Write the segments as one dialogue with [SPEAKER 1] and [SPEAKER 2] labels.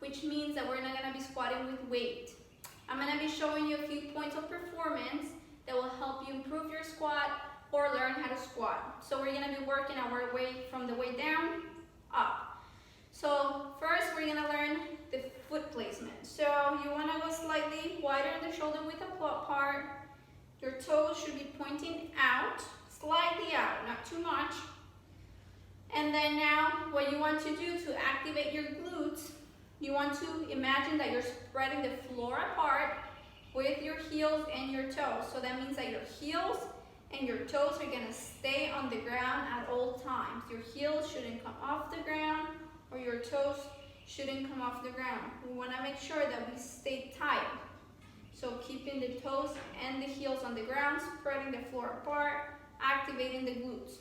[SPEAKER 1] which means that we're not gonna be squatting with weight. I'm gonna be showing you a few points of performance that will help you improve your squat or learn how to squat. So we're gonna be working our way from the way down, up. So first we're gonna learn the foot placement. So you wanna go slightly wider in the shoulder width apart. Your toes should be pointing out, slightly out, not too much. And then now what you want to do to activate your glutes, you want to imagine that you're spreading the floor apart with your heels and your toes. So that means that your heels and your toes are gonna stay on the ground at all times. Your heels shouldn't come off the ground or your toes shouldn't come off the ground. We wanna make sure that we stay tight. So keeping the toes and the heels on the ground, spreading the floor apart, activating the glutes.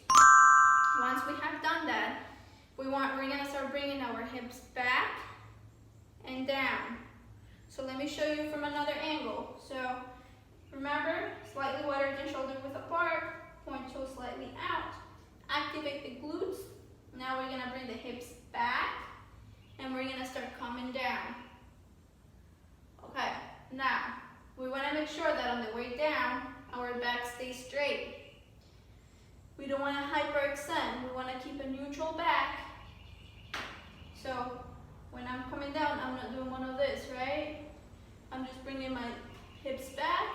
[SPEAKER 1] Once we have done that, we're gonna start bringing our hips back and down. So let me show you from another angle. So remember, slightly wider than shoulder width apart, point toes slightly out, activate the glutes. Now we're gonna bring the hips back and we're gonna start coming down. Okay, now we wanna make sure that on the way down, our back stays straight. We don't wanna hyperextend, we wanna keep a neutral back. So when I'm coming down, I'm not doing one of this, right? I'm just bringing my hips back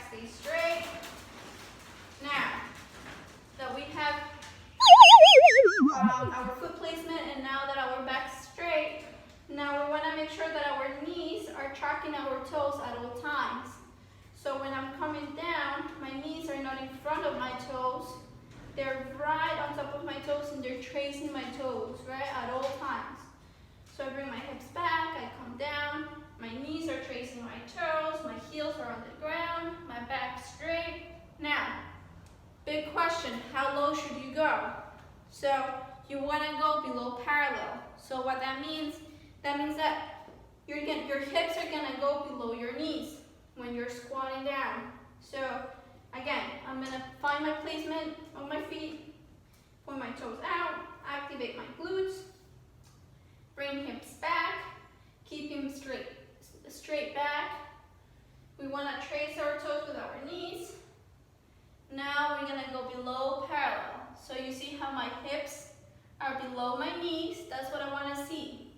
[SPEAKER 1] stays straight. Now that we have our foot placement and now that our back's straight, now we want to make sure that our knees are tracking our toes at all times. So when I'm coming down, my knees are not in front of my toes. They're right on top of my toes and they're tracing my toes, right, at all times. So I bring my hips back, I come down, my knees are tracing my toes, my heels are on the ground, my back straight. Now, big question, how low should you go? So you want to go below parallel. So what that means that your hips are going to go below your knees when you're squatting down. So again, I'm going to find my placement on my feet, point my toes out, activate my glutes, bring hips back, keep them straight back. We want to trace our toes with our knees. Now we're going to go below parallel. So you see how my hips are below my knees? That's what I want to see,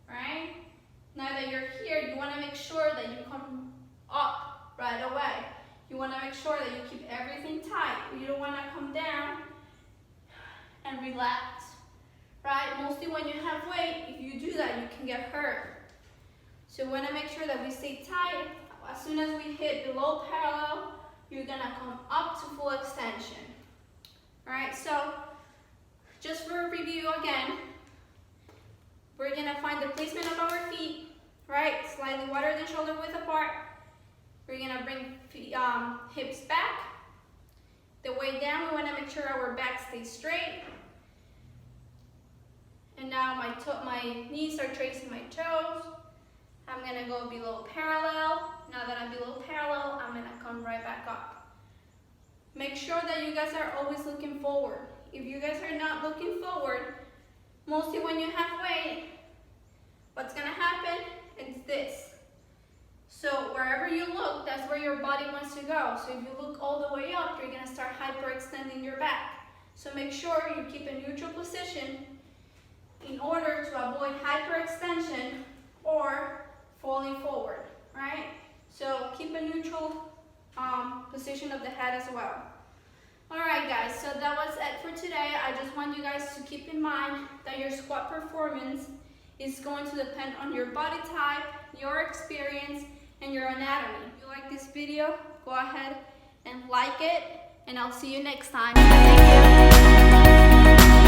[SPEAKER 1] right? Now that you're here, you want to make sure that you come up right away. You want to make sure that you keep everything tight. You don't want to come down and relax, right? Mostly when you have weight, if you do that, you can get hurt. So we want to make sure that we stay tight. As soon as we hit below parallel, you're going to come up to full extension. All right, so just for a review again, we're going to find the placement of our feet, right? Slightly wider than shoulder width apart. We're going to bring hips back. The way down, we want to make sure our back stays straight. And now my knees are tracing my toes. I'm going to go below parallel. Now that I'm below parallel, I'm going to come right back up. Make sure that you guys are always looking forward. If you guys are not looking forward, mostly when you have weight, what's going to happen is this. So wherever you look, that's where your body wants to go. So if you look all the way up, you're going to start hyperextending your back. So make sure you keep a neutral position in order to avoid hyperextension or falling forward, right? So keep a neutral position of the head as well. All right, guys, so that was it for today. I just want you guys to keep in mind that your squat performance is going to depend on your body type, your experience, and your anatomy. If you like this video, go ahead and like it, and I'll see you next time. Thank you.